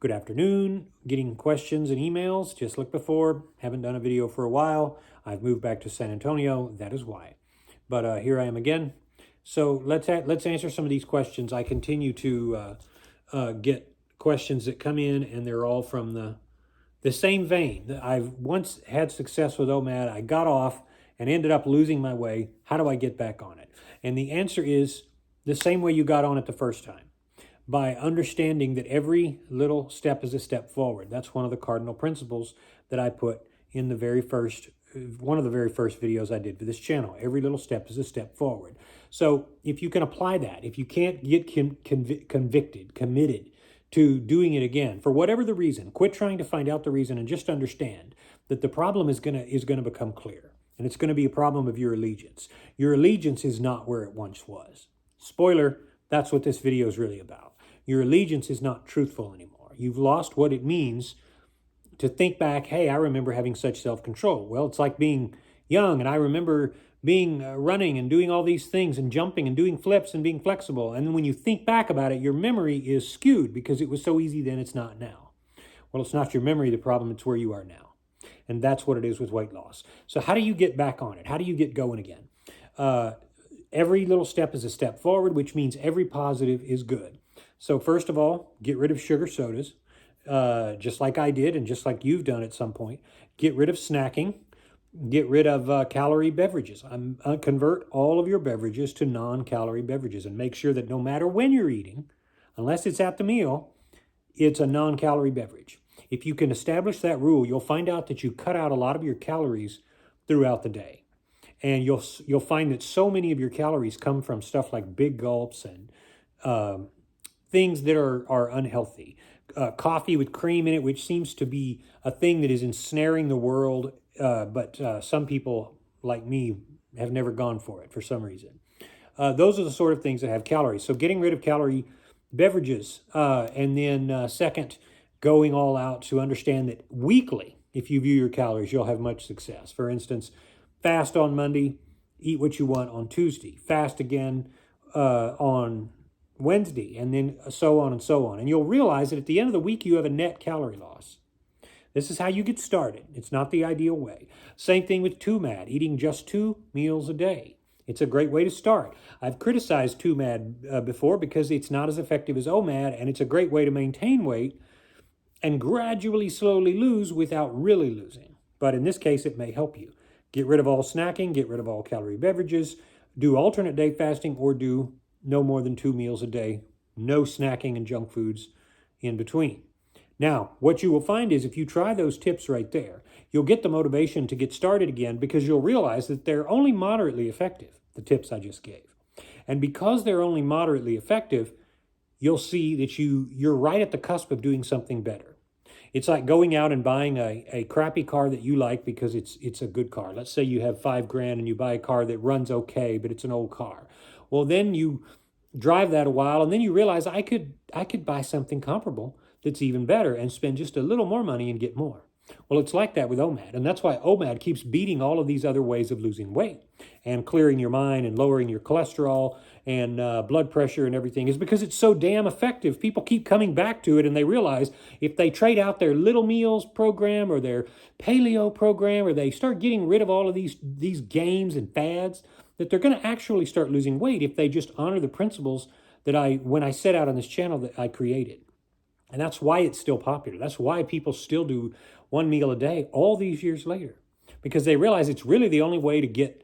Good afternoon. Getting questions and emails, just like before. Haven't done a video for a while. I've moved back to San Antonio. That is why. But here I am again. So let's answer some of these questions. I continue to get questions that come in, and they're all from the same vein. I've once had success with OMAD. I got off and ended up losing my way. How do I get back on it? And the answer is the same way you got on it the first time, by understanding that every little step is a step forward. That's one of the cardinal principles that I put in the very first, one of the very first videos I did for this channel. Every little step is a step forward. So if you can apply that, if you can't get committed to doing it again, for whatever the reason, quit trying to find out the reason and just understand that the problem is gonna become clear. And it's gonna be a problem of your allegiance. Your allegiance is not where it once was. Spoiler, that's what this video is really about. Your allegiance is not truthful anymore. You've lost what it means to think back, hey, I remember having such self-control. Well, it's like being young, and I remember being running and doing all these things and jumping and doing flips and being flexible. And then when you think back about it, your memory is skewed because it was so easy then, it's not now. Well, it's not your memory the problem, it's where you are now. And that's what it is with weight loss. So how do you get back on it? How do you get going again? Every little step is a step forward, which means every positive is good. So first of all, get rid of sugar sodas, just like I did and just like you've done at some point. Get rid of snacking. Get rid of calorie beverages. Convert all of your beverages to non-calorie beverages and make sure that no matter when you're eating, unless it's at the meal, it's a non-calorie beverage. If you can establish that rule, you'll find out that you cut out a lot of your calories throughout the day. And you'll find that so many of your calories come from stuff like big gulps and things that are unhealthy. Coffee with cream in it, which seems to be a thing that is ensnaring the world, but some people like me have never gone for it for some reason. Those are the sort of things that have calories. So getting rid of calorie beverages, and then second, going all out to understand that weekly, if you view your calories, you'll have much success. For instance, fast on Monday, eat what you want on Tuesday, fast again on Wednesday, and then so on and so on. And you'll realize that at the end of the week, you have a net calorie loss. This is how you get started. It's not the ideal way. Same thing with OMAD, eating just 2 meals a day. It's a great way to start. I've criticized OMAD before because it's not as effective as OMAD, and it's a great way to maintain weight and gradually, slowly lose without really losing. But in this case, it may help you. Get rid of all snacking, get rid of all calorie beverages, do alternate day fasting, or do no more than 2 meals a day, no snacking and junk foods in between. Now, what you will find is if you try those tips right there, you'll get the motivation to get started again because you'll realize that they're only moderately effective, the tips I just gave. And because they're only moderately effective, you'll see that you're right at the cusp of doing something better. It's like going out and buying a crappy car that you like because it's a good car. Let's say you have $5,000 and you buy a car that runs okay, but it's an old car. Well, then you drive that a while and then you realize I could buy something comparable that's even better and spend just a little more money and get more. Well, it's like that with OMAD, and that's why OMAD keeps beating all of these other ways of losing weight and clearing your mind and lowering your cholesterol and blood pressure and everything, is because it's so damn effective. People keep coming back to it, and they realize if they trade out their Little Meals program or their paleo program, or they start getting rid of all of these games and fads, that they're going to actually start losing weight if they just honor the principles that when I set out on this channel, that I created. And that's why it's still popular. That's why people still do 1 meal a day all these years later, because they realize it's really the only way to get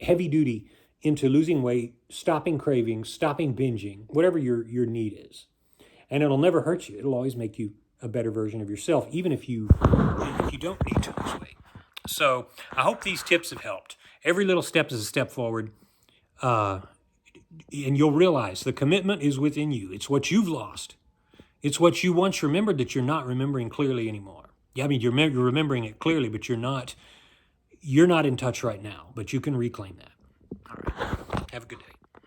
heavy duty into losing weight, stopping cravings, stopping binging, whatever your need is. And it'll never hurt you. It'll always make you a better version of yourself, even if you don't need to lose weight. So I hope these tips have helped. Every little step is a step forward. And you'll realize the commitment is within you. It's what you've lost. It's what you once remembered that you're not remembering clearly anymore. Yeah, I mean, you're remembering it clearly, but you're not in touch right now, but you can reclaim that. All right. Have a good day.